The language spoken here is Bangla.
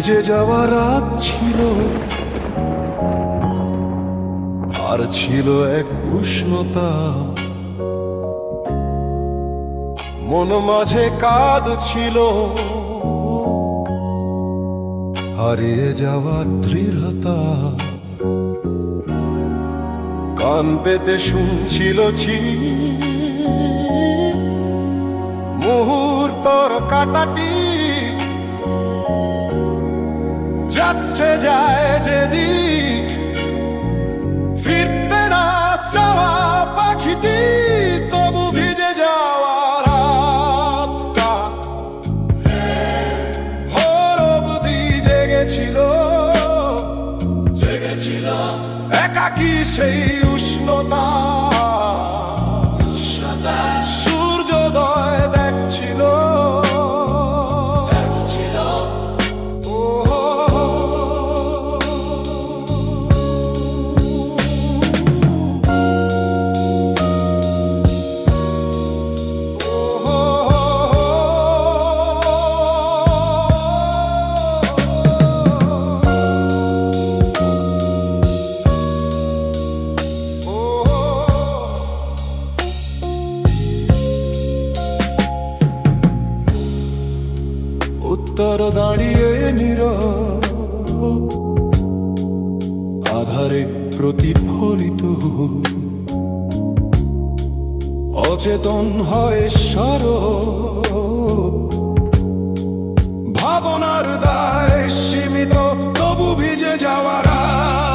ভিজে যাওয়া রাত ছিল, আর ছিল এক উষ্ণতা, মন মাঝে কাঁদ ছিল, হারিয়ে যাওয়া দৃঢ়তা। কান পেতে শুনছিল মুহূর্তর কাটাটি, যাচ্ছে যায় যেদিক, ফিরতে না চাওয়া পাখিটি তবু ভিজে যাওয়া রাতটা ভোর অবধি জেগেছিল, একাকী সেই উষ্ণতা। সূর্যোদয় দেখছিল, উত্তর দাঁড়িয়ে নীরব, আধারে প্রতিফলিত, অচেতন হয় সারব, ভাবনার দায় সীমিত, তবু ভিজে যাওয়া রাত।